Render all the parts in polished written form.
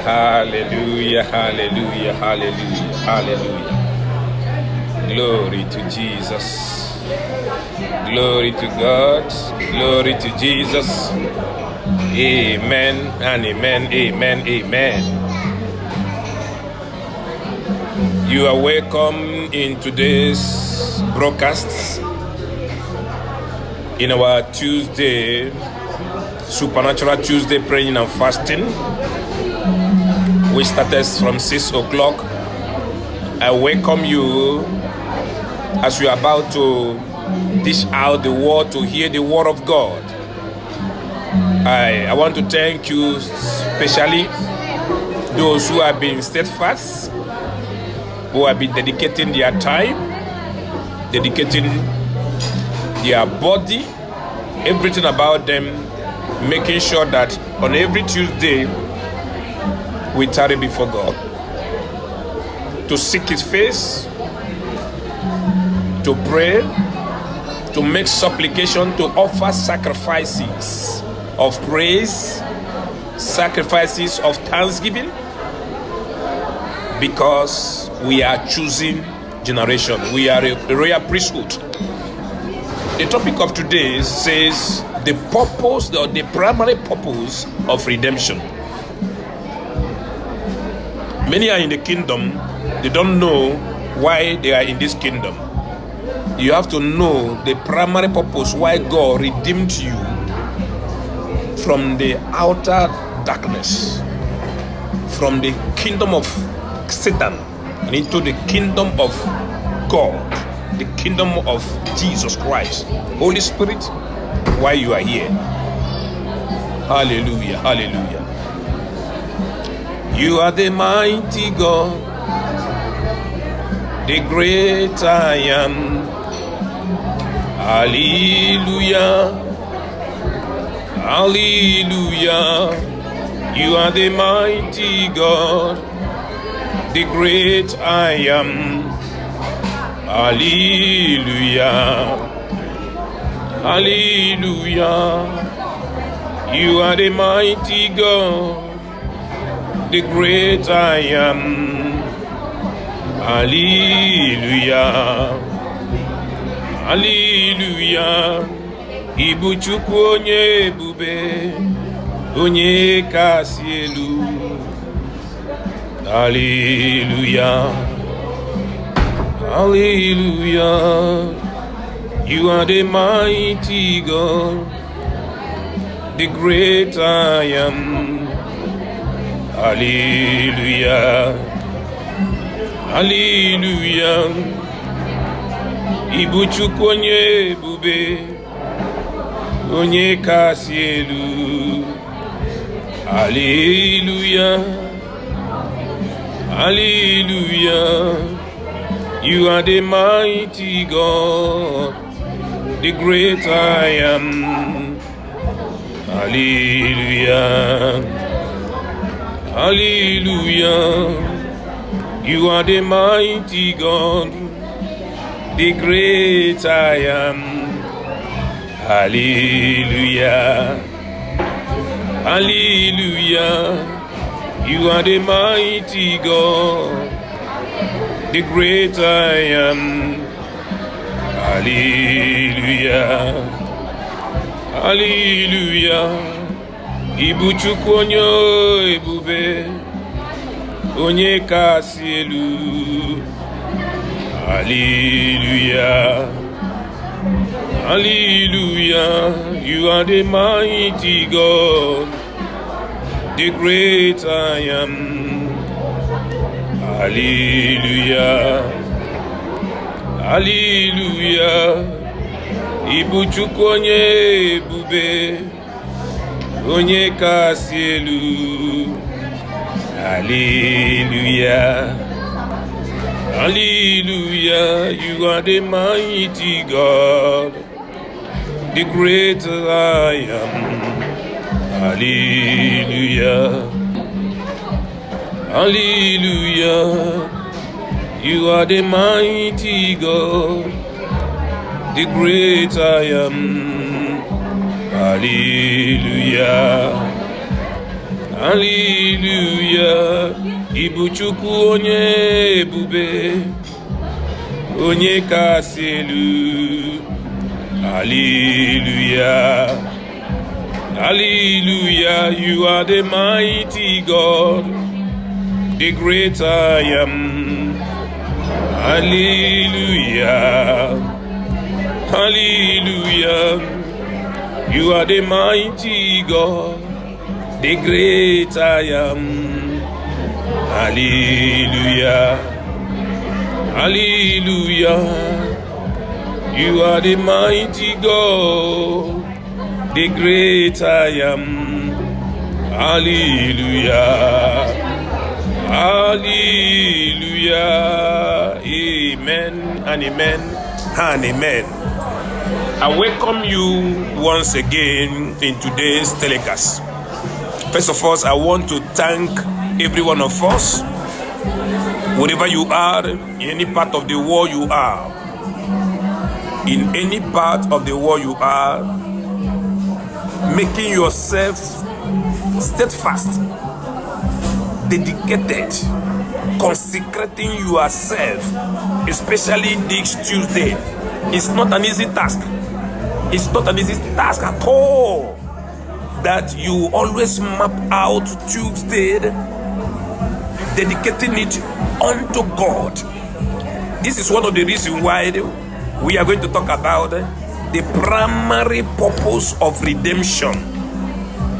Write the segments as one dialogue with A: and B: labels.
A: Hallelujah, hallelujah, hallelujah, hallelujah. Glory to Jesus. Glory to God. Glory to Jesus. Amen and amen, amen, amen. You are welcome in today's broadcast in our Tuesday, Supernatural Tuesday praying and fasting. We started from 6 o'clock. I welcome you as you are about to dish out the word, to hear the word of God. I want to thank you, especially those who have been steadfast, who have been dedicating their time, dedicating their body, everything about them, making sure that on every Tuesday we tarry before God to seek His face, to pray, to make supplication, to offer sacrifices of praise, sacrifices of thanksgiving, because we are choosing generation. We are a royal priesthood. The topic of today says the purpose, or the primary purpose of redemption. Many are in the kingdom, they don't know why they are in this kingdom. You have to know the primary purpose why God redeemed you from the outer darkness, from the kingdom of Satan and into the kingdom of God, the kingdom of Jesus Christ. Holy Spirit, why you are here. Hallelujah, hallelujah. You are the mighty God, the great I am. Hallelujah, hallelujah. You are the mighty God, the great I am. Hallelujah, hallelujah. You are the mighty God, the great I am. Hallelujah, hallelujah. Ibu Chukwu onye ebube, onye kasị elu. Hallelujah, hallelujah. You are the mighty God, the great I am. Hallelujah, hallelujah. Ibu Chukwu onye ebube, onye kasị elu. Hallelujah, hallelujah. You are the mighty God, the great I am. Hallelujah, hallelujah. You are the mighty God, the great I am. Hallelujah, hallelujah. You are the mighty God, the great I am. Hallelujah, hallelujah. Ibu Chukwu onye ebube, onye kasị elu. Hallelujah, hallelujah. You are the mighty God, the great I am. Hallelujah, hallelujah. Ibu Chukwu onye ebube, onye kasị elu. Hallelujah, hallelujah. You are the mighty God, the great I am. Hallelujah, hallelujah. You are the mighty God, the great I am. Hallelujah, Hallelujah. Ibuchukwu onye ebube, onye kasị elu. Hallelujah. Hallelujah. You are the mighty God, the great I am. Hallelujah. Hallelujah. You are the mighty God, the great I am. Hallelujah. Hallelujah. You are the mighty God, the great I am. Hallelujah. Hallelujah. Amen and amen and amen. I welcome you once again in today's telecast. First of all, I want to thank every one of us, wherever you are, in any part of the world you are, in any part of the world you are, making yourself steadfast, dedicated, consecrating yourself, especially this Tuesday. It's not an easy task. It's not an easy task at all that you always map out Tuesday, dedicating it unto God. This is one of the reasons why we are going to talk about the primary purpose of redemption.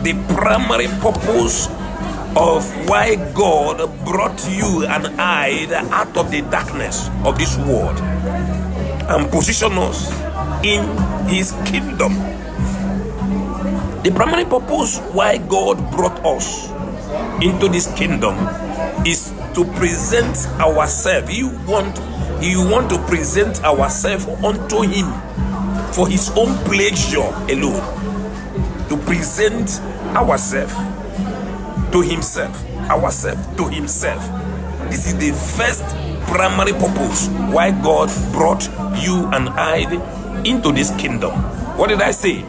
A: The primary purpose of why God brought you and I out of the darkness of this world and position us in his kingdom. The primary purpose why God brought us into this kingdom is to present ourselves. He want to present ourselves unto him for his own pleasure alone. To present ourselves to himself. This is the first primary purpose why God brought you and I into this kingdom. What did I say?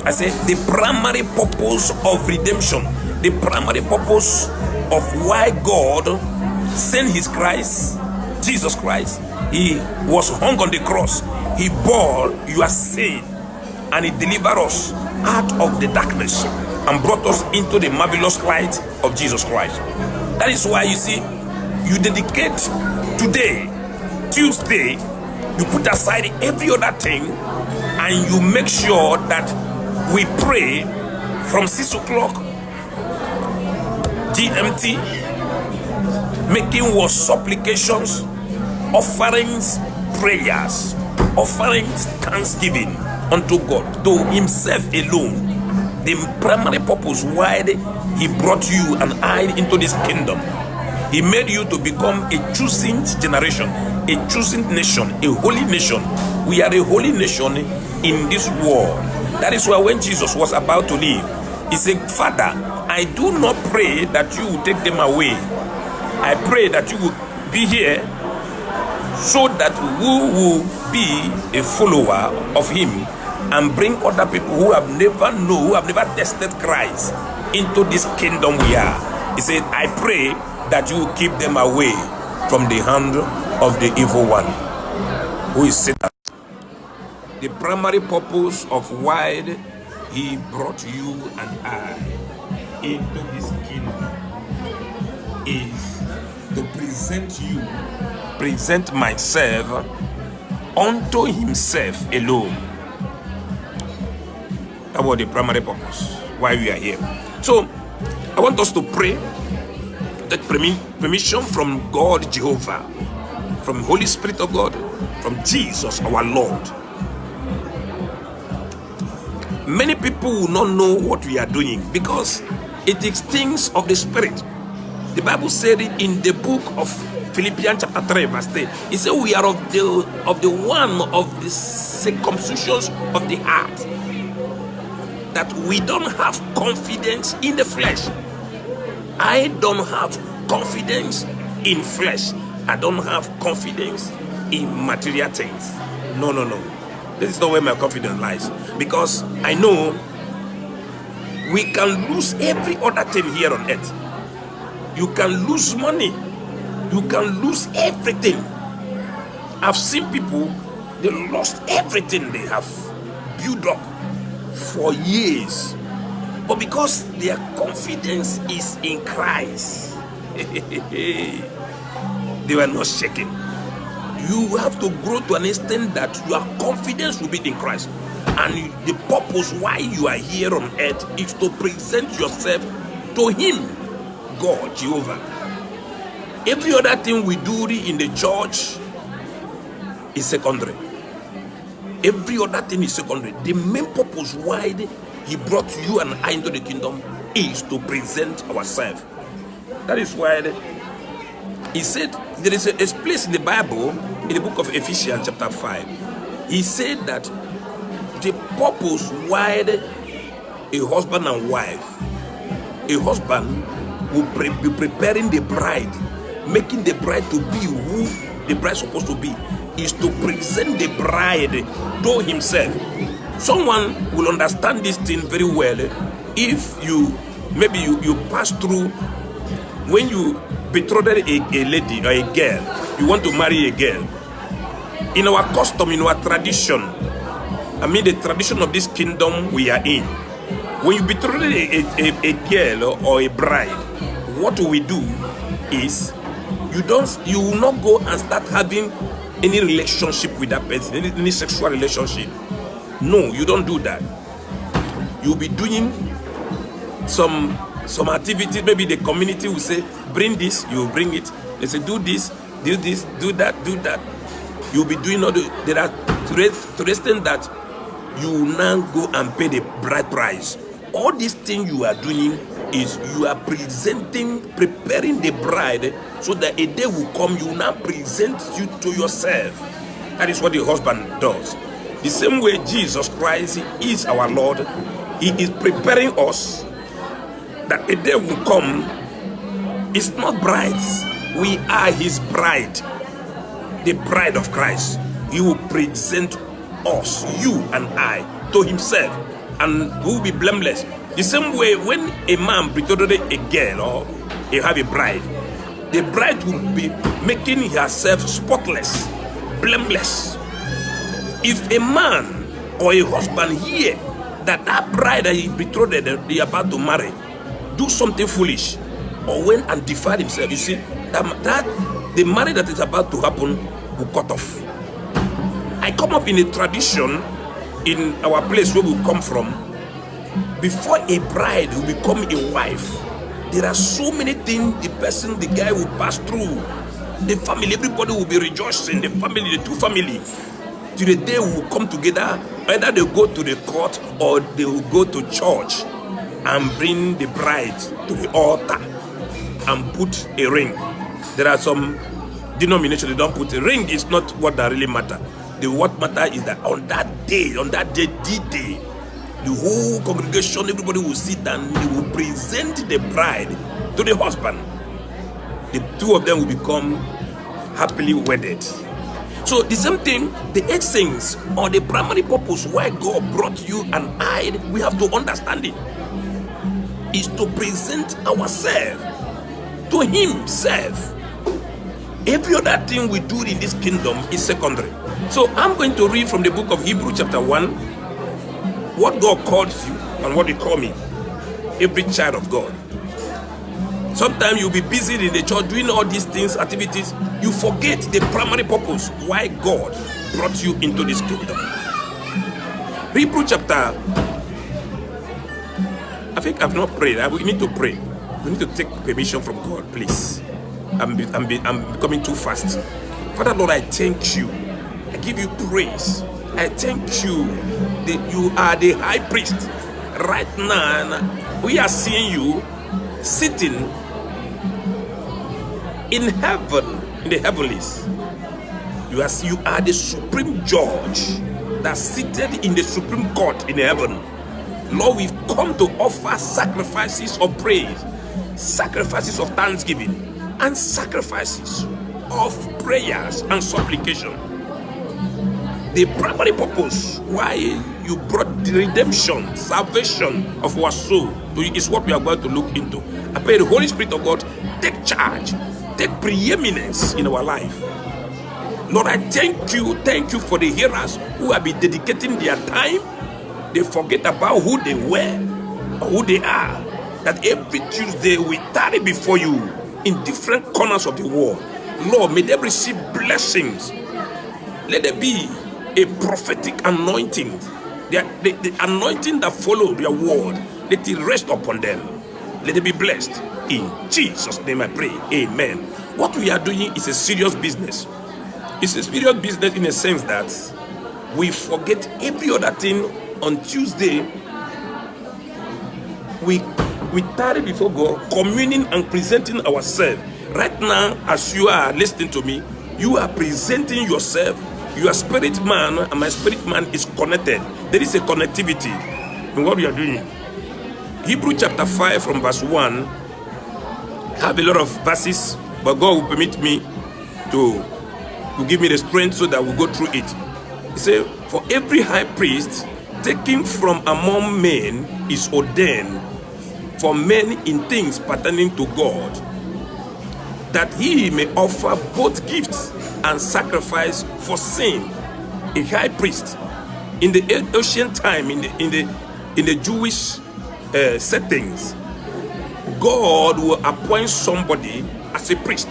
A: I said the primary purpose of redemption, the primary purpose of why God sent his Christ, Jesus Christ. He was hung on the cross. He bore your sin and he delivered us out of the darkness and brought us into the marvelous light of Jesus Christ. That is why you see, you dedicate today, Tuesday, you put aside every other thing and you make sure that we pray from 6 o'clock GMT, making was supplications, offerings, prayers, offerings, thanksgiving unto God, to himself alone. The primary purpose why he brought you and I into this kingdom. He made you to become a choosing generation, a choosing nation, a holy nation. We are a holy nation in this world. That is why when Jesus was about to leave, he said, Father, I do not pray that you will take them away. I pray that you will be here so that we will be a follower of him and bring other people who have never known, who have never tested Christ into this kingdom we are. He said, I pray that you will keep them away from the hand of the evil one, who is Satan. The primary purpose of why he brought you and I into this kingdom is to present myself unto himself alone. That was the primary purpose why we are here. So I want us to pray, take permission from God Jehovah, from Holy Spirit of God, from Jesus our Lord. Many people will not know what we are doing because it is things of the Spirit. The Bible said it in the book of Philippians chapter 3 verse 10. It said we are of the one of the circumcisions of the heart, that we don't have confidence in the flesh. I don't have confidence in flesh. I don't have confidence in material things. No. This is not where my confidence lies. Because I know We can lose every other thing here on earth. You can lose money. You can lose everything. I've seen people, they lost everything they have built up for years. But because their confidence is in Christ, they were not shaken. You have to grow to an extent that your confidence will be in Christ. And the purpose why you are here on earth is to present yourself to Him, God, Jehovah. Every other thing we do in the church is secondary. Every other thing is secondary. The main purpose why He brought you and I into the kingdom is to present ourselves. That is why He said, there is a place in the Bible, in the book of Ephesians chapter 5. He said that the purpose why a husband and wife, a husband will be preparing the bride, making the bride to be who the bride is supposed to be, is to present the bride to himself. Someone will understand this thing very well if you pass through, when you betrothed a lady or a girl, you want to marry a girl. In our custom, in our tradition, the tradition of this kingdom we are in, when you betroth a girl or a bride, what we do is you will not go and start having any relationship with that person, any sexual relationship. No, you don't do that. You'll be doing some activities. Maybe the community will say, bring this, you will bring it. They say, do this, do that, do that. You'll be doing all there are to the extent that you will now go and pay the bride price. All these things you are doing is you are preparing the bride so that a day will come, you will now present you to yourself. That is what the husband does. The same way Jesus Christ is our Lord, He is preparing us that a day will come. It's not brides, we are His bride, the bride of Christ. He will present us, you and I, to Himself, and we will be blameless. The same way when a man betrothed a girl or have a bride, the bride will be making herself spotless, blameless. If a man or a husband hear that bride that he betrothed, they are about to marry, do something foolish, or went and defile himself, you see, that the marriage that is about to happen will cut off. I come up in a tradition in our place where we come from. Before a bride will become a wife, there are so many things the guy will pass through. The family, everybody will be rejoicing, the family, the two families. Till the day we will come together, either they go to the court or they will go to church and bring the bride to the altar and put a ring. There are some denominations they don't put a ring. It's not what that really matter. What matter is that on that day, D-Day, the whole congregation, everybody will sit and they will present the bride to the husband. The two of them will become happily wedded. So the same thing, the essence or the primary purpose why God brought you and I, we have to understand it, is to present ourselves to Himself. Every other thing we do in this kingdom is secondary. So I'm going to read from the book of Hebrews chapter 1, what God calls you and what He call me, every child of God. Sometimes you'll be busy in the church doing all these things, activities. You forget the primary purpose why God brought you into this kingdom. Hebrews chapter, I think I've not prayed. We need to pray. We need to take permission from God, please. I'm becoming too fast. Father Lord, I thank you. I give you praise. I thank you that you are the high priest. Right now, we are seeing you sitting in heaven, in the heavenlies. You are the supreme judge that seated in the supreme court in heaven. Lord, we've come to offer sacrifices of praise, sacrifices of thanksgiving, and sacrifices of prayers and supplication. The primary purpose why you brought the redemption, salvation of our soul. Is what we are going to look into. I pray the Holy Spirit of God take charge, take preeminence in our life. Lord, I thank you for the hearers who have been dedicating their time. They forget about who they were or who they are. That every Tuesday we tarry before you in different corners of the world. Lord, may they receive blessings. Let there be a prophetic anointing. The anointing that follows their word, let it rest upon them. Let it be blessed. In Jesus' name I pray. Amen. What we are doing is a serious business. It's a serious business in a sense that we forget every other thing. On Tuesday, we tarry before God, communing and presenting ourselves. Right now, as you are listening to me, you are presenting yourself. Your spirit man and my spirit man is connected. There is a connectivity in what we are doing. Hebrew chapter 5 from verse 1. I have a lot of verses, but God will permit me to give me the strength so that we'll go through it. He said, for every high priest taken from among men is ordained for men in things pertaining to God, that he may offer both gifts and sacrifice for sin. A high priest in the ancient time, in the Jewish settings, God will appoint somebody as a priest.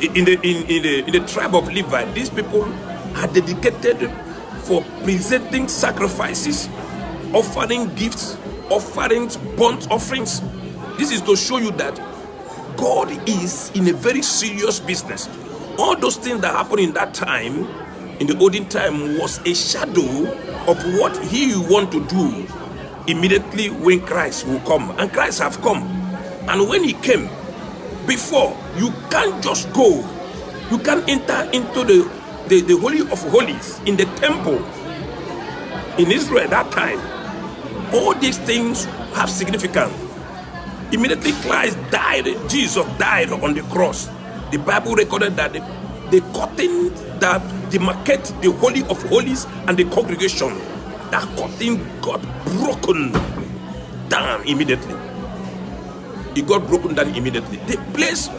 A: In the tribe of Levi, these people are dedicated for presenting sacrifices, offering gifts, offerings, burnt offerings. This is to show you that God is in a very serious business. All those things that happened in that time, in the olden time, was a shadow of what he want to do immediately when Christ will come. And Christ have come. And when he came, before, you can't just go. You can't enter into the Holy of Holies in the temple in Israel at that time. All these things have significance. Immediately Christ died, Jesus died on the cross. The Bible recorded that the curtain that demarcates the Holy of Holies and the congregation, that curtain got broken down immediately. It got broken down immediately. The place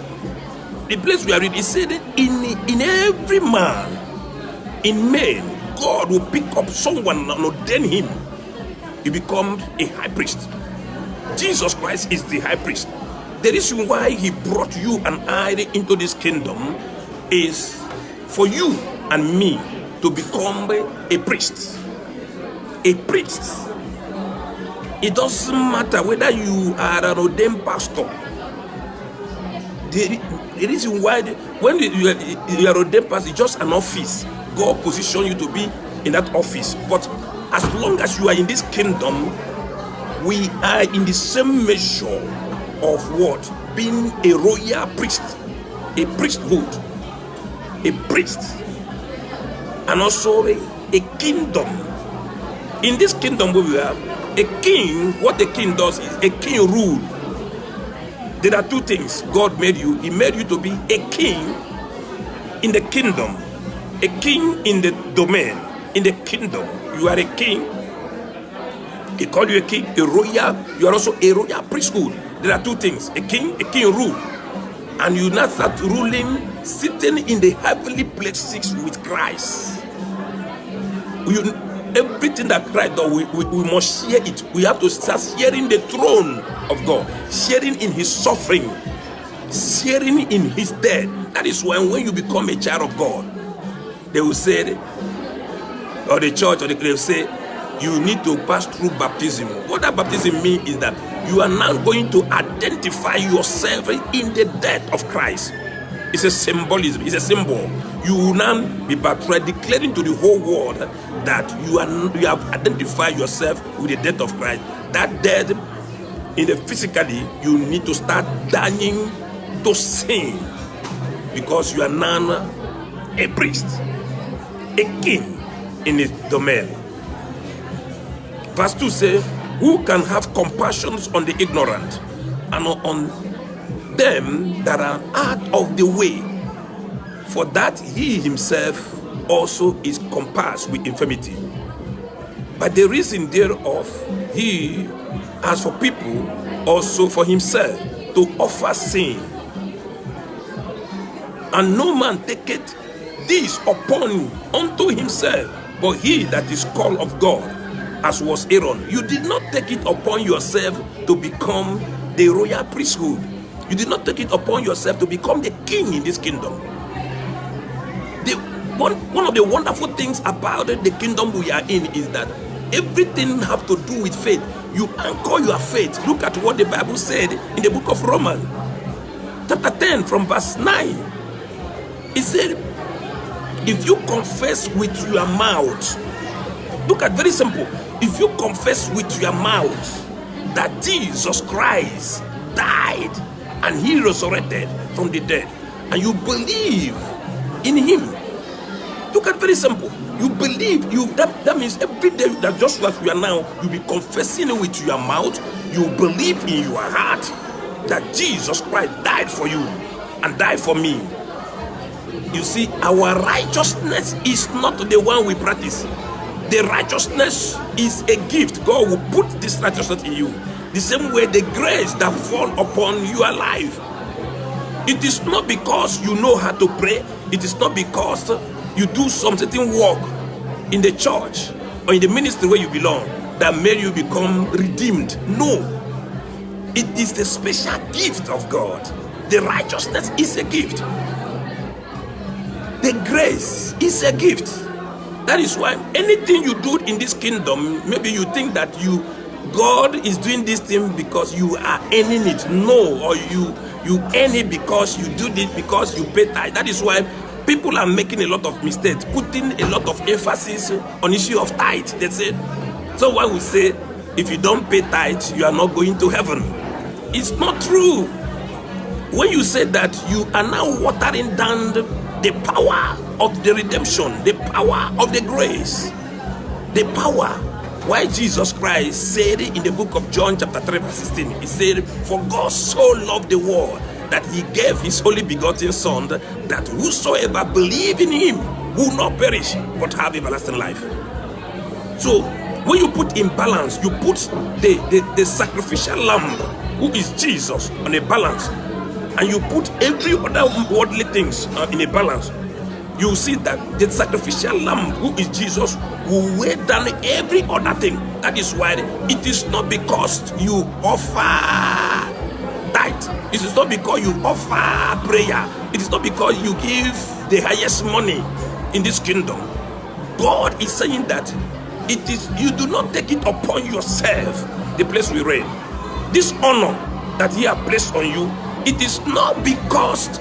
A: we are in, it said in every man, in men, God will pick up someone and ordain him. He becomes a high priest. Jesus Christ is the high priest. The reason why he brought you and I into this kingdom is for you and me to become a priest. A priest. It doesn't matter whether you are an ordained pastor. The reason why, when you are ordained pastor, it's just an office. God position you to be in that office. But as long as you are in this kingdom, we are in the same measure of what? Being a royal priest, a priesthood, a priest, and also a kingdom. In this kingdom where we are, a king, what a king does is a king rule. There are two things God made you. He made you to be a king in the kingdom, a king in the domain, in the kingdom. You are a king. He called you a king, a royal. You are also a royal priesthood. There are two things: a king rule, and you now start ruling, sitting in the heavenly places with Christ. Everything that Christ does, we must share it. We have to start sharing the throne of God, sharing in his suffering, sharing in his death. That is when you become a child of God, they will say, or the church, or they will say, you need to pass through baptism. What that baptism means is that you are now going to identify yourself in the death of Christ. It's a symbolism, it's a symbol. You will now be baptized, declaring to the whole world that you have identified yourself with the death of Christ. That death, in the physically, you need to start dying to sin, because you are now a priest, a king in his domain. Verse 2 says, who can have compassion on the ignorant and on them that are out of the way? For that he himself also is compassed with infirmity. By the reason thereof, he has for people, also for himself, to offer sin. And no man taketh this upon unto himself, but he that is called of God, as was Aaron. You did not take it upon yourself to become the royal priesthood. You did not take it upon yourself to become the king in this kingdom. One of the wonderful things about the kingdom we are in is that everything have to do with faith. You anchor your faith. Look at what the Bible said in the book of Romans, chapter 10, from verse 9. It said, if you confess with your mouth, look at, very simple, if you confess with your mouth that Jesus Christ died and he resurrected from the dead, and you believe in him, look at, very simple, you believe, that means every day, that just as we are now, you be confessing it with your mouth, you believe in your heart that Jesus Christ died for you and died for me. You see, our righteousness is not the one we practice. The righteousness is a gift. God will put this righteousness in you. The same way the grace that fall upon your life. It is not because you know how to pray. It is not because you do some certain work in the church or in the ministry where you belong that made you become redeemed. No. It is the special gift of God. The righteousness is a gift. The grace is a gift. That is why anything you do in this kingdom, maybe you think that God is doing this thing because you are earning it. No, or you earn it because you do it because you pay tithe. That is why people are making a lot of mistakes, putting a lot of emphasis on issue of tithe. They say, so why we say, if you don't pay tithe, you are not going to heaven. It's not true. When you say that, you are now watering down the power of the redemption, the power of the grace, the power. Why Jesus Christ said in the book of John chapter 3 verse 16, he said, for God so loved the world that he gave his only begotten son, that whosoever believe in him will not perish but have everlasting life. So when you put in balance, you put the sacrificial lamb, who is Jesus, on a balance, and you put every other worldly things in a balance, you see that the sacrificial lamb, who is Jesus, will weigh down every other thing. That is why it is not because you offer tithe, it is not because you offer prayer, it is not because you give the highest money in this kingdom. God is saying that it is, you do not take it upon yourself, the place we read. This honor that he has placed on you, it is not because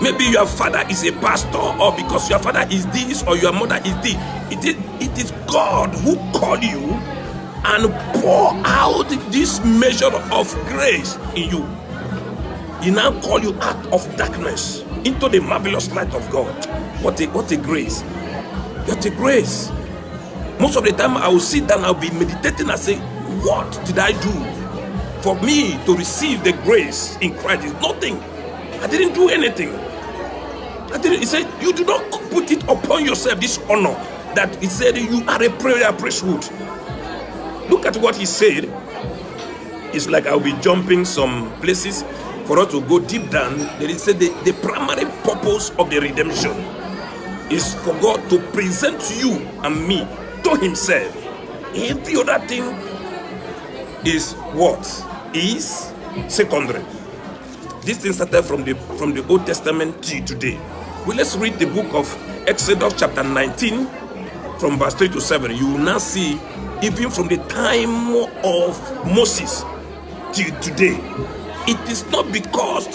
A: maybe your father is a pastor, or because your father is this, or your mother is this. It is God who called you and pour out this measure of grace in you. He now call you out of darkness into the marvelous light of God. What a grace. What a grace. Most of the time I will sit down, I'll be meditating and say, what did I do for me to receive the grace in Christ? Is nothing. I didn't do anything. He said, you do not put it upon yourself, this honor, that he said you are a prayer priesthood. Look at what he said. It's like I'll be jumping some places for us to go deep down. Then he said the primary purpose of the redemption is for God to present you and me to himself. Every other thing is what? Is secondary. This thing started from the Old Testament to today. Well, let's read the book of Exodus chapter 19 from verse 3 to 7. You will now see, even from the time of Moses till today, it is not because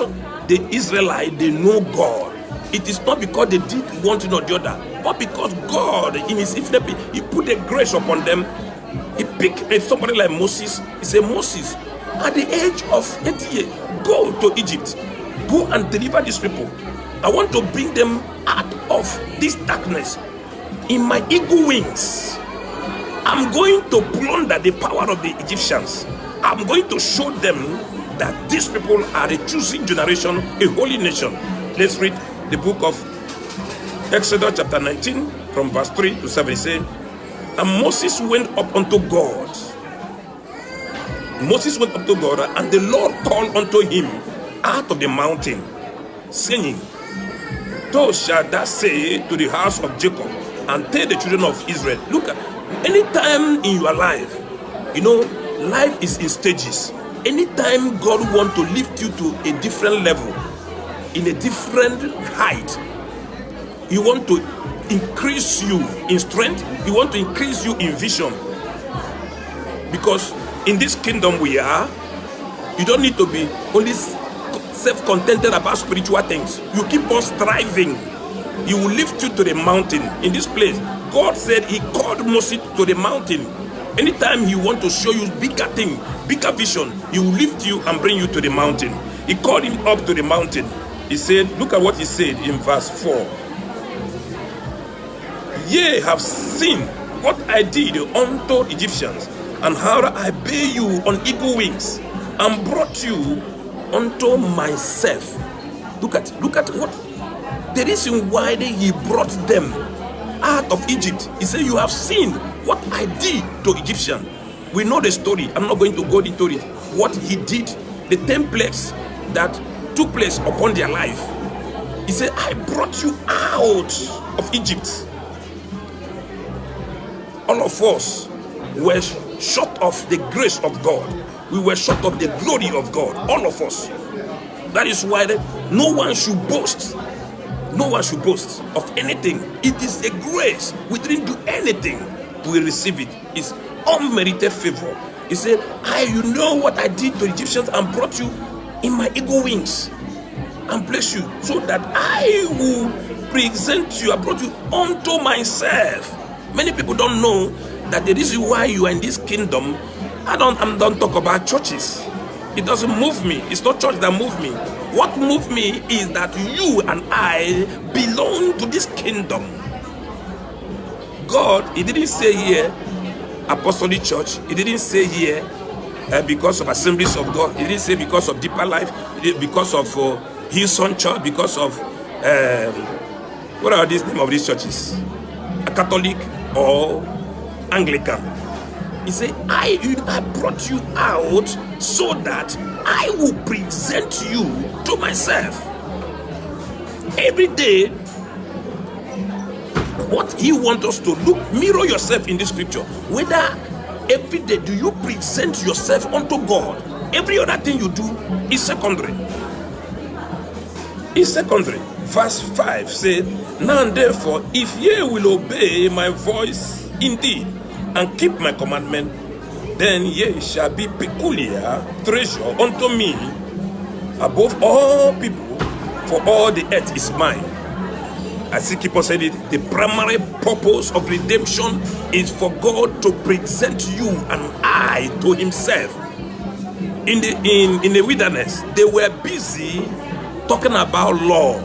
A: the Israelites, they know God. It is not because they did one thing or the other, but because God, in his infinite, he put a grace upon them. He picked somebody like Moses. He said, Moses, at the age of 80 years, go to Egypt. Go and deliver these people. I want to bring them out of this darkness. In my eagle wings, I'm going to plunder the power of the Egyptians. I'm going to show them that these people are a choosing generation, a holy nation. Let's read the book of Exodus chapter 19
B: from verse 3 to 7, he said, and Moses went up unto God. Moses went up to God, and the Lord called unto him out of the mountain, saying, thus shalt thou say to the house of Jacob, and tell the children of Israel. Look at, anytime in your life, you know, life is in stages. Anytime God wants to lift you to a different level, in a different height, He want to increase you in strength, He want to increase you in vision. Because in this kingdom we are, you don't need to be only self-contented about spiritual things. You keep on striving. He will lift you to the mountain. In this place, God said He called Moses to the mountain. Anytime He want to show you bigger thing, bigger vision, He will lift you and bring you to the mountain. He called him up to the mountain. He said, look at what He said in verse 4. Ye have seen what I did unto Egyptians, and how I bare you on eagle wings, and brought you unto myself. Look at what the reason why He brought them out of Egypt. He said, you have seen what I did to Egyptians. We know the story. I'm not going to go into it. What He did, the 10 plagues that took place upon their life. He said, I brought you out of Egypt. All of us were short of the grace of God. We were short of the glory of God. All of us. That is why no one should boast. No one should boast of anything. It is a grace. We didn't do anything. We receive it. It's unmerited favor. He said, you know what I did to Egyptians, and brought you in my eagle wings and placed you, so that I will present you. I brought you unto myself. Many people don't know that the reason why you are in this kingdom, I don't talk about churches. It doesn't move me. It's not church that moves me. What moves me is that you and I belong to this kingdom. God, He didn't say here Apostolic Church. He didn't say here because of Assemblies of God. He didn't say because of Deeper Life, because of Hillsong Church, because of what are these name of these churches? A Catholic or Anglican. He said, I brought you out so that I will present you to myself. Every day, what He wants us to look, mirror yourself in this scripture. Whether every day do you present yourself unto God. Every other thing you do is secondary. It's secondary. Verse 5 said, now therefore, if ye will obey my voice indeed, and keep my commandment, then ye shall be peculiar treasure unto me above all people, for all the earth is mine. As He keep on saying it, the primary purpose of redemption is for God to present you and I to Himself. In the wilderness, they were busy talking about law.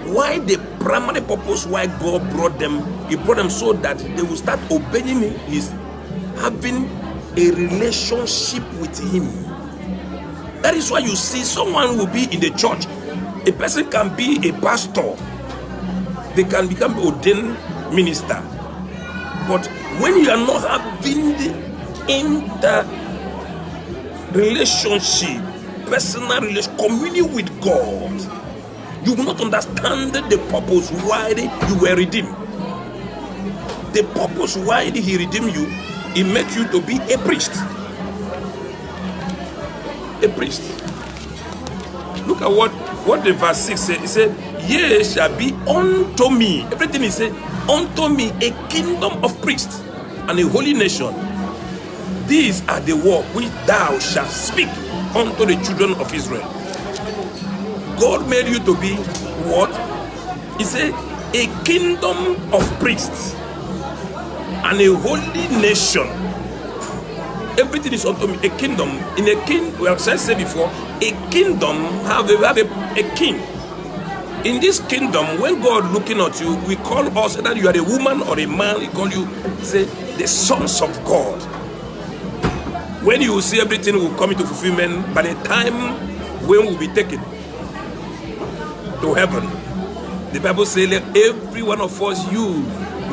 B: Why the primary purpose why God brought them? He brought them so that they will start obeying His, having a relationship with Him. That is why you see someone will be in the church. A person can be a pastor. They can become ordained minister. But when you are not having the inter-relationship, personal relation, communion with God, you will not understand the purpose why you were redeemed. The purpose why He redeemed you, He made you to be a priest. A priest. Look at what the verse 6 said. It said, ye shall be unto me. Everything He said, unto me a kingdom of priests and a holy nation. These are the words which thou shalt speak unto the children of Israel. God made you to be what? He said, a kingdom of priests and a holy nation. Everything is unto me. A kingdom. In a king, we have said before, a kingdom have a king. In this kingdom, when God looking at you, we call us, that you are a woman or a man, we call you, say, the sons of God. When you see everything will come into fulfillment, by the time when we'll be taken to heaven, The Bible says that every one of us, you,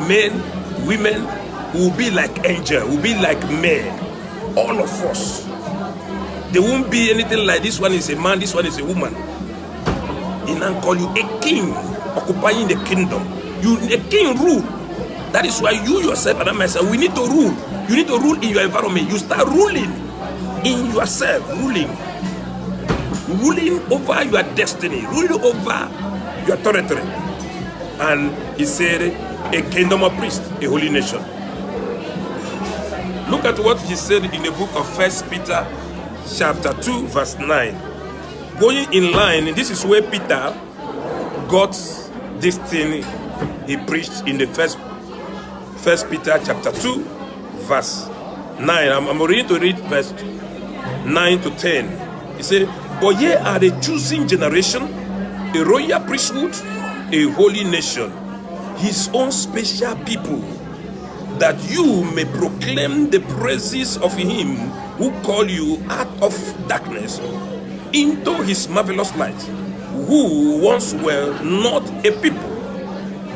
B: men, women, will be like angels, will be like men. All of us. There won't be anything like this one is a man, this one is a woman. He now call you a king, occupying the kingdom. You a king rule. That is why you yourself and I myself, we need to rule. You need to rule in your environment. You start ruling in yourself, ruling over your destiny, ruling over your territory. And he said, a kingdom of priests, a holy nation. Look at what he said in the book of 1 Peter chapter 2 verse 9. Going in line, this is where Peter got this thing he preached in the first Peter chapter 2 verse 9. I'm ready to read verse 9 to 10. He said, but ye are a chosen generation, a royal priesthood, a holy nation, his own special people, that you may proclaim the praises of him who called you out of darkness into his marvelous light, who once were not a people,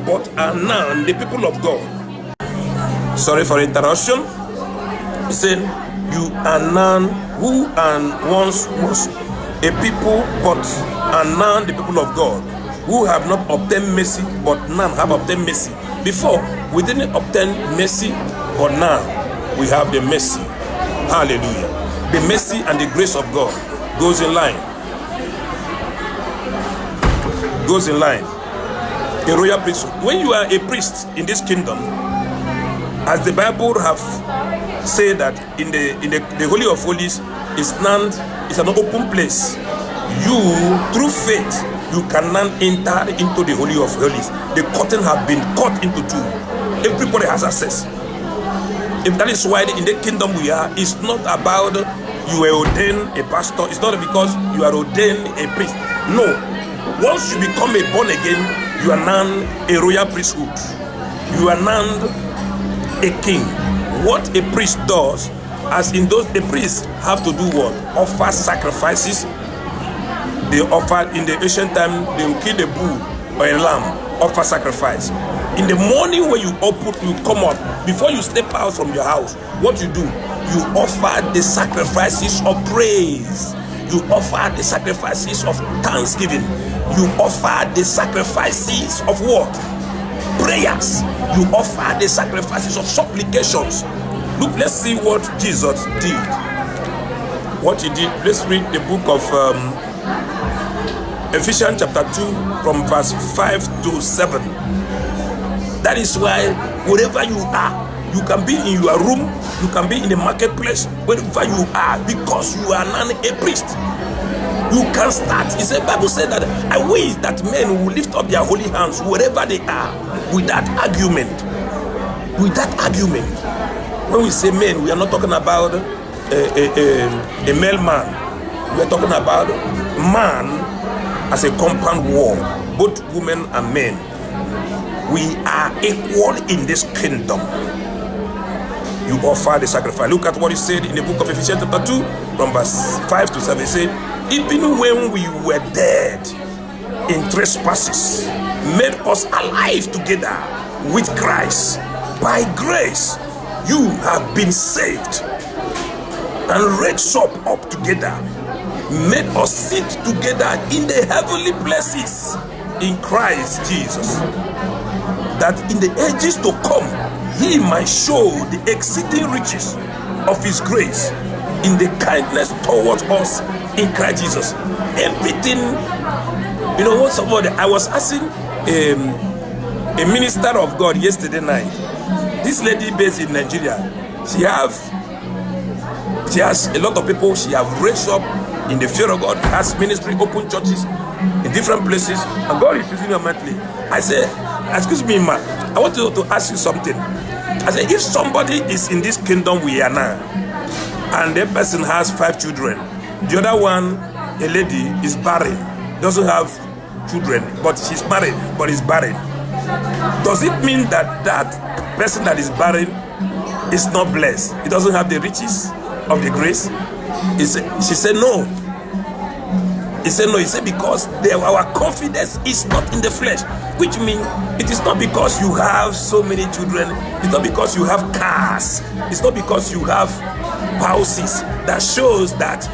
B: but are now the people of God. Sorry for interruption. He said, you are now who and once was a people, but are now the people of God, who have not obtained mercy, but now have obtained mercy. Before, we didn't obtain mercy, but now we have the mercy. Hallelujah. The mercy and the grace of God goes in line. Goes in line. A royal priesthood. When you are a priest in this kingdom, as the Bible have said that in the Holy of Holies is an open place. You, through faith, you can now enter into the Holy of Holies. The curtain have been cut into two. Everybody has access. If that is why in the kingdom we are, it's not about you are ordained a pastor. It's not because you are ordained a priest. No. Once you become a born again, you are now a royal priesthood. You are now a king. What a priest does, as in those, the priests have to do what? Offer sacrifices. They offer in the ancient time, they will kill a bull or a lamb, offer sacrifice. In the morning when you come up, before you step out from your house, what you do? You offer the sacrifices of praise. You offer the sacrifices of thanksgiving. You offer the sacrifices of what? Prayers. You offer the sacrifices of supplications. Look, let's see what Jesus did. What he did. Let's read the book of Ephesians chapter 2 from verse 5 to 7. That is why wherever you are, you can be in your room, you can be in the marketplace, wherever you are, because you are now a priest. You can start. He said, Bible said that I wish that men will lift up their holy hands wherever they are, without argument. Without argument. When we say men, we are not talking about a male man. We are talking about man as a compound word, both women and men. We are equal in this kingdom. You offer the sacrifice. Look at what he said in the book of Ephesians chapter 2 from verse 5 to 7. He said, even when we were dead in trespasses, made us alive together with Christ. By grace, you have been saved and raised up together, made us sit together in the heavenly places in Christ Jesus, that in the ages to come, he might show the exceeding riches of his grace in the kindness towards us in Christ Jesus. Everything, you know what, somebody, I was asking a minister of God yesterday night. This lady based in Nigeria, she has a lot of people she have raised up in the fear of God, has ministry, open churches in different places, and God is using her mentally. I said, excuse me, man, I want to ask you something. I said, if somebody is in this kingdom we are now, and that person has 5 children, the other one, a lady, is barren, doesn't have children, but she's married, but is barren. Does it mean that that person that is barren is not blessed? It doesn't have the riches of the grace? She said no. He said, no, he said, because our confidence is not in the flesh, which means it is not because you have so many children, it's not because you have cars, it's not because you have houses that shows that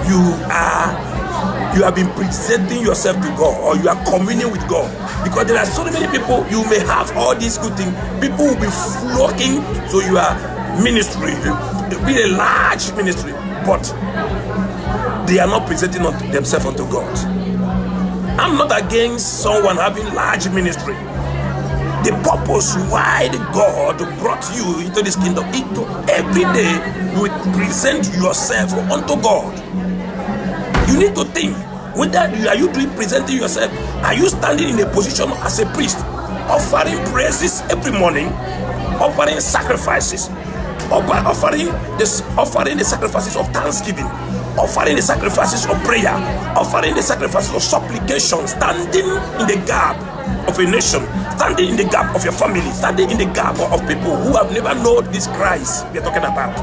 B: you have been presenting yourself to God, or you are communing with God. Because there are so many people, you may have all these good things, people will be flocking to your ministry, it will be a large ministry, but they are not presenting themselves unto God. I'm not against someone having large ministry. The purpose why God brought you into this kingdom, into every day you will present yourself unto God. You need to think, whether are you doing presenting yourself? Are you standing in a position as a priest, offering praises every morning, offering sacrifices, offering the sacrifices of thanksgiving, offering the sacrifices of prayer, offering the sacrifices of supplication, standing in the gap of a nation, standing in the gap of your family, standing in the gap of people who have never known this Christ we are talking about.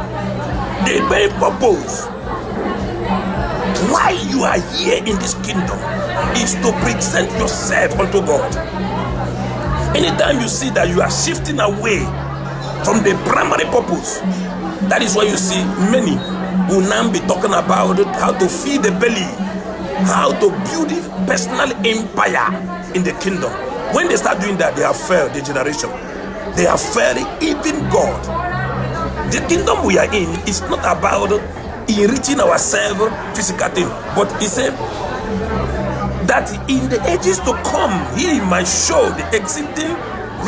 B: The main purpose why you are here in this kingdom is to present yourself unto God. Anytime you see that you are shifting away from the primary purpose, that is why you see many will now be talking about how to feed the belly, how to build a personal empire in the kingdom. When they start doing that, they have failed the generation. They have failed even God. The kingdom we are in is not about enriching ourselves physical thing, but he said that in the ages to come he might show the exceeding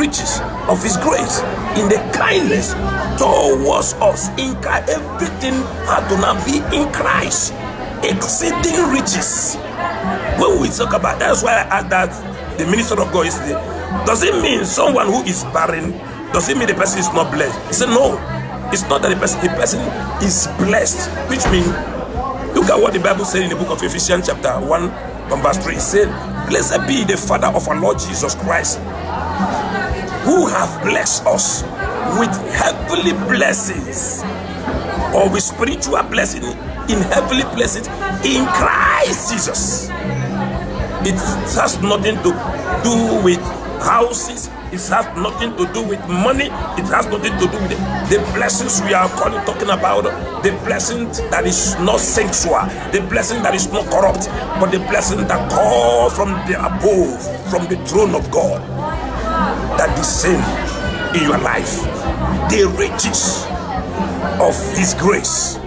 B: riches of his grace in the kindness towards us. In Christ, everything had to now be in Christ, exceeding riches. When we talk about, that's why I asked that the minister of God is there. Does it mean someone who is barren, does it mean the person is not blessed? He said no, it's not that the person is blessed, which means, look at what the Bible said in the book of Ephesians chapter 1 from verse 3. It said, blessed be the Father of our Lord Jesus Christ, who have blessed us with heavenly blessings, or with spiritual blessing in heavenly blessings in Christ Jesus. It has nothing to do with houses, it has nothing to do with money, it has nothing to do with the blessings we are talking about, the blessing that is not sensual, the blessing that is not corrupt, but the blessing that comes from the above, from the throne of God, that descend in your life, the riches of his grace.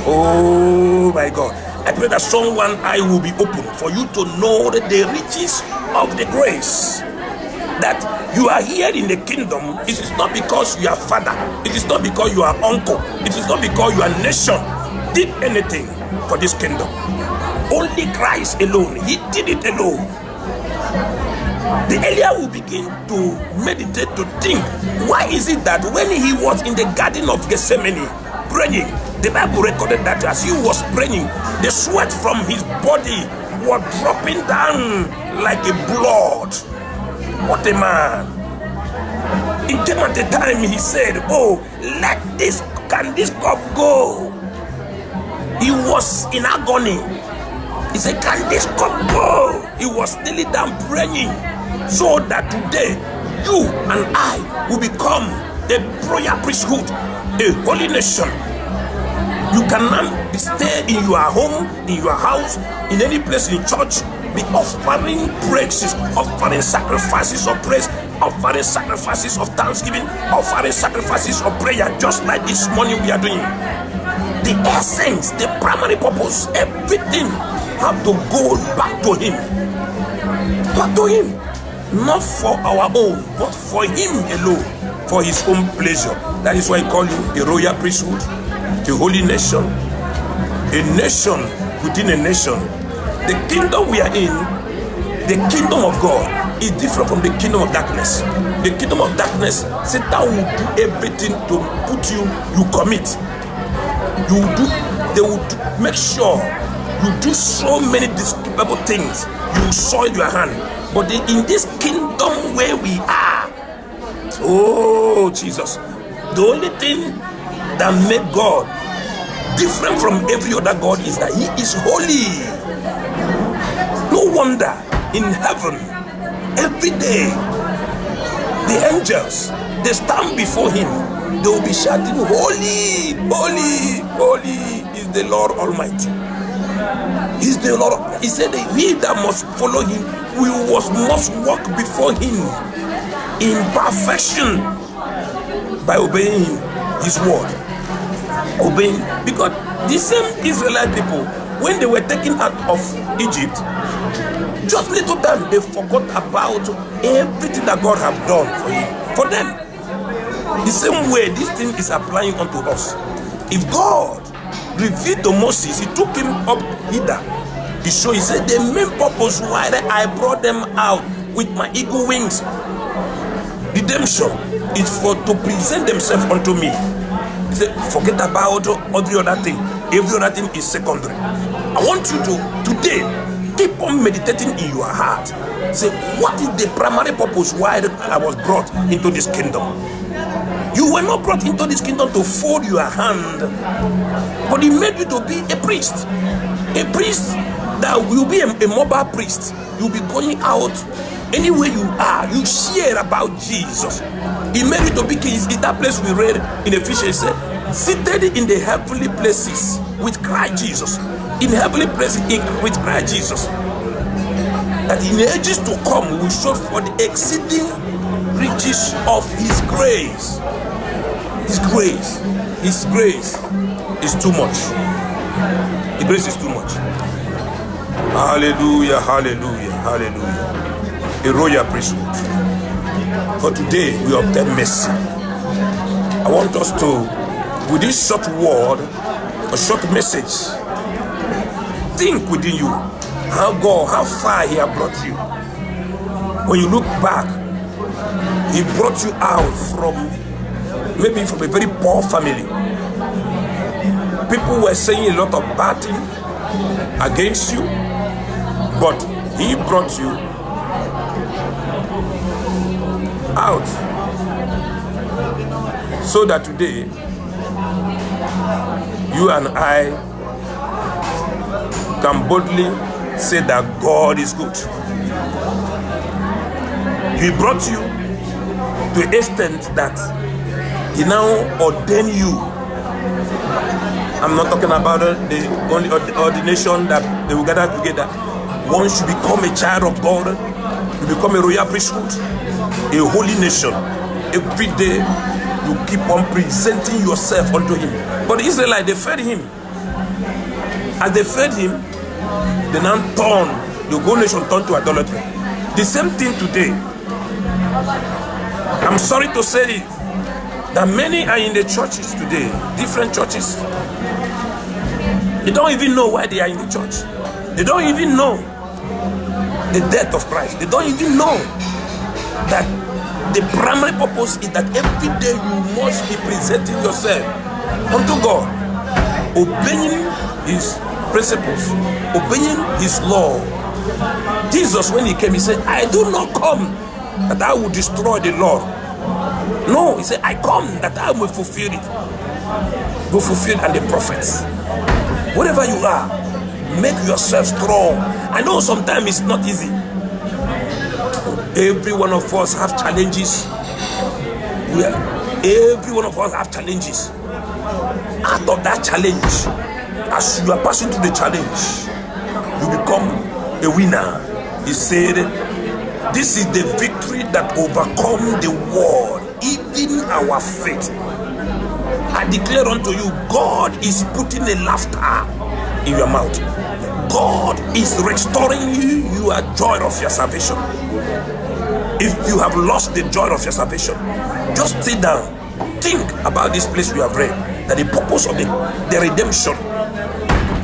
B: Oh my God, I pray that someone eye will be open for you to know that the riches of the grace, that you are here in the kingdom. It is not because you are father, it is not because you are uncle, it is not because your nation did anything for this kingdom. Only Christ alone, he did it alone. The earlier we begin to meditate, to think, why is it that when he was in the garden of Gethsemane praying, the Bible recorded that as he was praying, the sweat from his body was dropping down like a blood. What a man. It came at the time he said, oh, can this cup go? He was in agony. He said, can this cup go? He was kneeling down praying, so that today you and I will become a royal priesthood, a holy nation. You can now stay in your home, in your house, in any place in church, be offering praises, offering sacrifices of praise, offering sacrifices of thanksgiving, offering sacrifices of prayer, just like this morning we are doing. The essence, the primary purpose, everything have to go back to him. Back to him. Not for our own, but for him alone, for his own pleasure. That is why I call you a royal priesthood, a holy nation, a nation within a nation. The kingdom we are in, the kingdom of God, is different from the kingdom of darkness. The kingdom of darkness, Satan will do everything to put you commit. They will make sure you do so many despicable things. You soil your hand. But in this kingdom where we are, oh Jesus, the only thing that made God different from every other God is that he is holy. No wonder in heaven, every day, the angels, they stand before him. They will be shouting, holy, holy, holy is the Lord Almighty. He's the Lord. He said that he that must follow him must walk before him in perfection by obeying his word. Obeying, because the same Israelite people, when they were taken out of Egypt, just little time they forgot about everything that God had done for them. The same way this thing is applying unto us. If God revealed to Moses, he took him up hither. He said, the main purpose why I brought them out with my eagle wings, redemption, is to present themselves unto me. He said, forget about every other thing. Every other thing is secondary. I want you to today keep on meditating in your heart. Say, what is the primary purpose why I was brought into this kingdom? You were not brought into this kingdom to fold your hand, but he made you to be a priest. A priest that will be a mobile priest. You'll be going out anywhere you are. You share about Jesus. He made you to be king. In that place we read in Ephesians, seated in the heavenly places with Christ Jesus. In heavenly places with Christ Jesus. That in the ages to come we will show for the exceeding riches of his grace. His grace is too much. The grace is too much. Hallelujah, hallelujah, hallelujah. A royal priesthood. For today we obtain mercy. I want us to, with this short word, a short message, think within you how far he has brought you. When you look back, he brought you out maybe from a very poor family. People were saying a lot of bad things against you, but he brought you out so that today you and I can boldly say that God is good. He brought you to the extent that he now ordained you. I'm not talking about the only ordination that they will gather together. Once you become a child of God, you become a royal priesthood, a holy nation. Every day you keep on presenting yourself unto him. But the Israelites, they fed him. As they fed him, they now the whole nation turned to idolatry. The same thing today. I'm sorry to say it, that many are in the churches today, different churches. They don't even know why they are in the church. They don't even know the death of Christ. They don't even know that the primary purpose is that every day you must be presenting yourself unto God, obeying his principles, obeying his law. Jesus, when he came, he said, I do not come that I will destroy the law. No, he said, I come that I will fulfill it. Will fulfill and the prophets. Wherever you are, make yourself strong. I know sometimes it's not easy. Every one of us have challenges. Every one of us have challenges. Out of that challenge, as you are passing through the challenge, you become a winner. He said, this is the victory that overcomes the world, even our faith. I declare unto you, God is putting a laughter in your mouth. God is restoring you your joy of your salvation. If you have lost the joy of your salvation, just sit down, think about this place we have read, that the purpose of the redemption.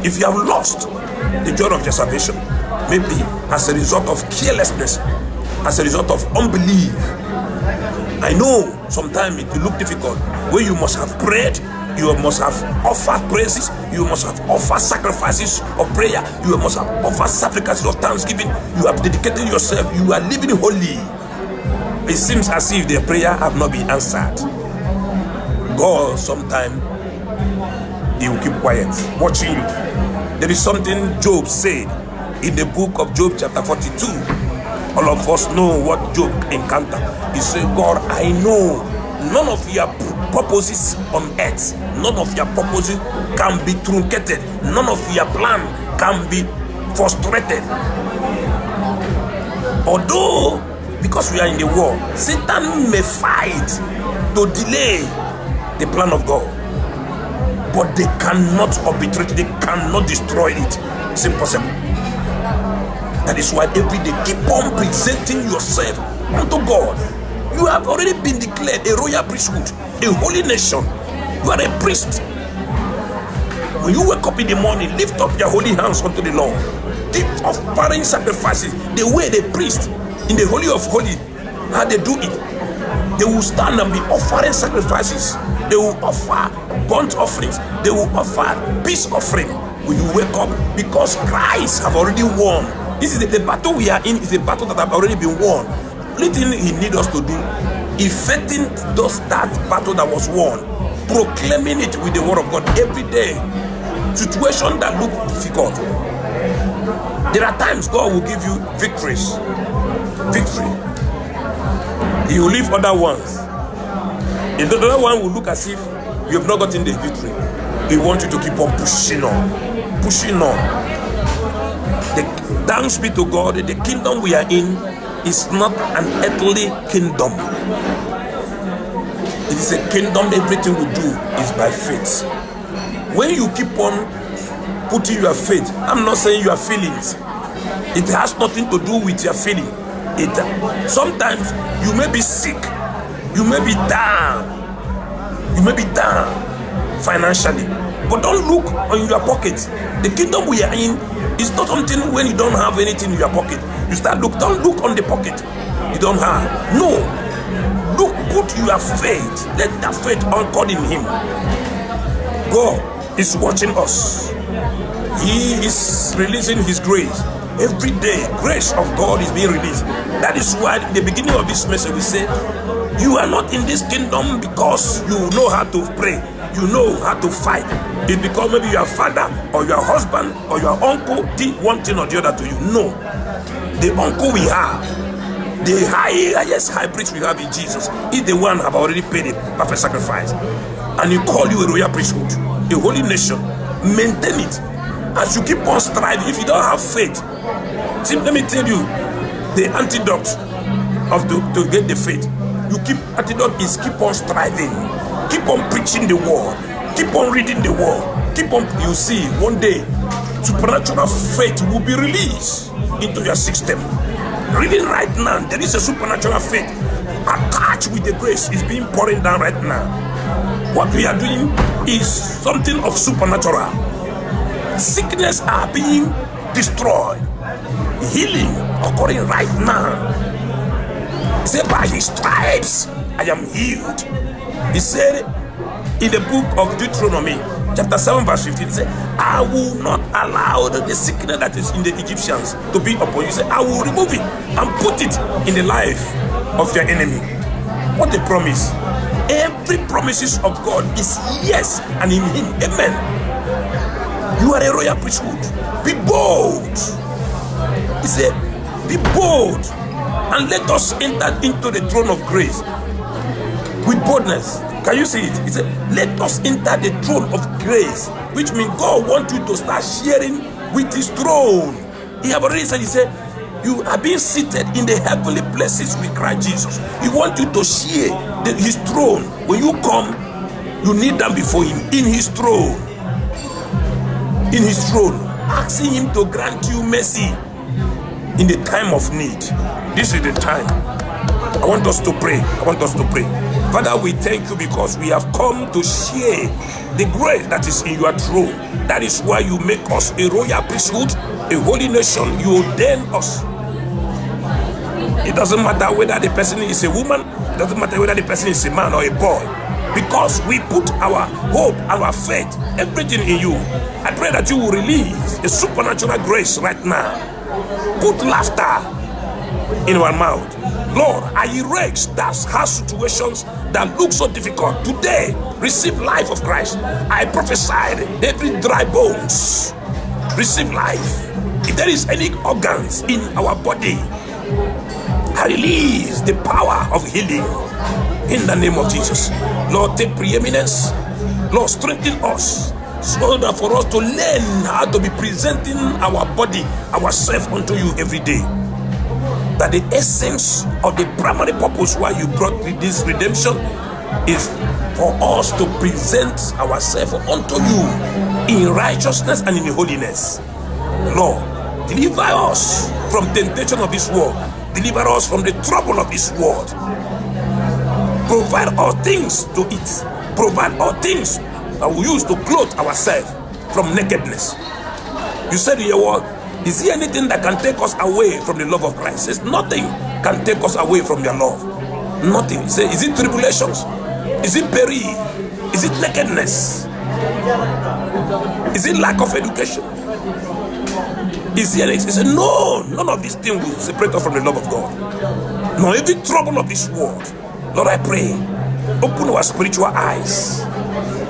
B: If you have lost the joy of your salvation, maybe as a result of carelessness, as a result of unbelief. I know sometimes it will look difficult, where you must have prayed, you must have offered praises, you must have offered sacrifices of prayer, you must have offered sacrifices of thanksgiving, you have dedicated yourself, you are living holy. It seems as if the prayer have not been answered. God sometimes he will keep quiet, watching you. There is something Job said In the book of Job chapter 42, all of us know what Job encountered. He said, God, I know none of your purposes on earth, none of your purposes can be truncated, none of your plan can be frustrated. Although, because we are in the war, Satan may fight to delay the plan of God, but they cannot arbitrate, they cannot destroy it. It's impossible. That is why every day keep on presenting yourself unto God. You have already been declared a royal priesthood, a holy nation. You are a priest. When you wake up in the morning, lift up your holy hands unto the Lord. Keep offering sacrifices the way the priest in the Holy of Holies, how they do it. They will stand and be offering sacrifices. They will offer burnt offerings. They will offer peace offering when you wake up, because Christ have already won. This is the battle we are in, is a battle that have already been won. Only thing he needs us to do, effecting that battle that was won, proclaiming it with the word of God every day. Situation that look difficult, there are times God will give you victories. Victory. He will leave other ones. And the other one will look as if you have not gotten the victory. He wants you to keep on pushing on. Pushing on. Thanks be to God, the kingdom we are in is not an earthly kingdom. It is a kingdom, everything we do is by faith. When you keep on putting your faith, I'm not saying your feelings. It has nothing to do with your feeling. Sometimes you may be sick, you may be down, financially, but don't look on your pocket. The kingdom we are in is not something when you don't have anything in your pocket. You start don't look on the pocket you don't have. No, look, put your faith. Let that faith anchored in Him. God is watching us. He is releasing His grace. Every day, grace of God is being released. That is why at the beginning of this message we say, you are not in this kingdom because you know how to pray, you know how to fight. It's because maybe your father or your husband or your uncle did one thing or the other to you. No. The uncle we have, the highest high priest we have in Jesus, is the one have already paid a perfect sacrifice. And He called you a royal priesthood, a holy nation. Maintain it. As you keep on striving, if you don't have faith, see, let me tell you, the antidote to get the faith. Antidote is keep on striving, keep on preaching the word, keep on reading the word, keep on. You see, one day, supernatural faith will be released into your system. Reading right now, there is a supernatural faith attached with the grace is being pouring down right now. What we are doing is something of supernatural. Sickness are being destroyed. Healing occurring right now. He said, by His stripes I am healed. He said in the book of Deuteronomy chapter 7 verse 15, he said, I will not allow the sickness that is in the Egyptians to be upon you. He said, I will remove it and put it in the life of your enemy. What a promise. Every promises of God is yes, and in Him, amen. You are a royal priesthood. Be bold. He said, be bold and let us enter into the throne of grace with boldness. Can you see it? He said, let us enter the throne of grace, which means God wants you to start sharing with His throne. He have already said, He said, you are being seated in the heavenly places with Christ Jesus. He wants you to share His throne. When you come, you kneel down before Him in His throne. In His throne, asking Him to grant you mercy in the time of need. This is the time. I want us to pray. Father, we thank You because we have come to share the grace that is in Your throne. That is why You make us a royal priesthood, a holy nation. You ordain us. It doesn't matter whether the person is a woman. It doesn't matter whether the person is a man or a boy. Because we put our hope, our faith, everything in You. I pray that You will release a supernatural grace right now. Put laughter in our mouth. Lord, I erase that hard situations that look so difficult. Today, receive life of Christ. I prophesied every dry bones. Receive life. If there is any organs in our body, I release the power of healing in the name of Jesus. Lord, take preeminence. Lord, strengthen us so that for us to learn how to be presenting our body, ourselves unto you every day. That the essence of the primary purpose why you brought this redemption is for us to present ourselves unto you in righteousness and in holiness. Lord, deliver us from temptation of this world. Deliver us from the trouble of this world. Provide all things to eat. Provide all things that we use to clothe ourselves from nakedness. You said in your word, is there anything that can take us away from the love of Christ? It says nothing can take us away from your love. Nothing. Say, is it tribulations? Is it peril? Is it nakedness? Is it lack of education? Is there anything? He said, no, none of these things will separate us from the love of God. Nor every trouble of this world. Lord, I pray, open our spiritual eyes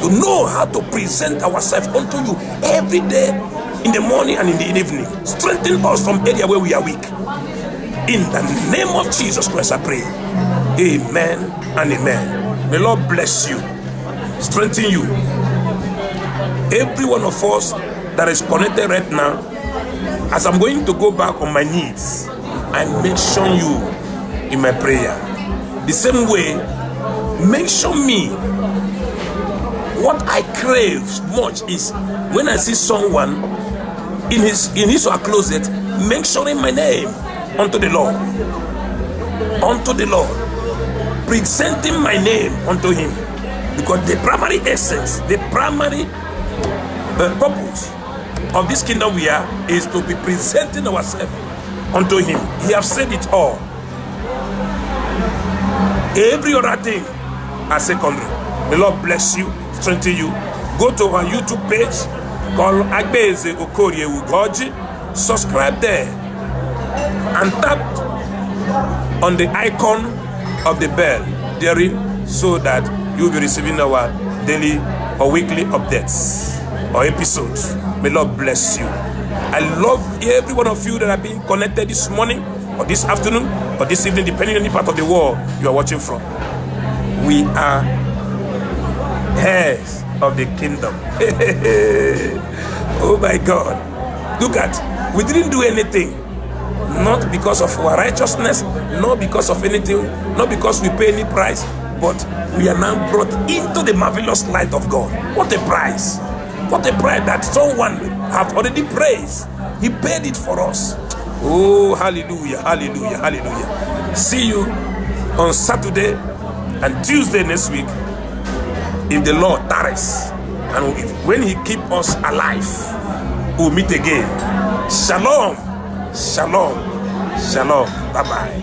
B: to know how to present ourselves unto you every day, in the morning and in the evening. Strengthen us from area where we are weak. In the name of Jesus Christ, I pray. Amen and amen. May Lord bless you, strengthen you. Every one of us that is connected right now, as I'm going to go back on my knees, I mention you in my prayer. The same way, mention me. What I crave much is when I see someone in his or her closet mentioning my name unto the Lord. Unto the Lord. Presenting my name unto him. Because the primary essence, the primary purpose of this kingdom we are is to be presenting ourselves unto him. He has said it all. Every other thing are secondary. The Lord bless you, strengthen you. Go to our YouTube page called Agbeze Okorie Ugoji. Subscribe there and tap on the icon of the bell therein so that you'll be receiving our daily or weekly updates or episodes. May Lord bless you. I love every one of you that are being connected this morning or this afternoon or this evening, depending on the part of the world you are watching from. We are heirs of the kingdom. Oh my God. Look at, we didn't do anything. Not because of our righteousness, not because of anything, not because we pay any price, but we are now brought into the marvelous light of God. What a price. What a price that someone have already praised. He paid it for us. Oh, hallelujah, hallelujah, hallelujah. See you on Saturday and Tuesday next week, if the Lord tarries, and when he keep us alive, we'll meet again. Shalom, shalom, shalom. Bye-bye.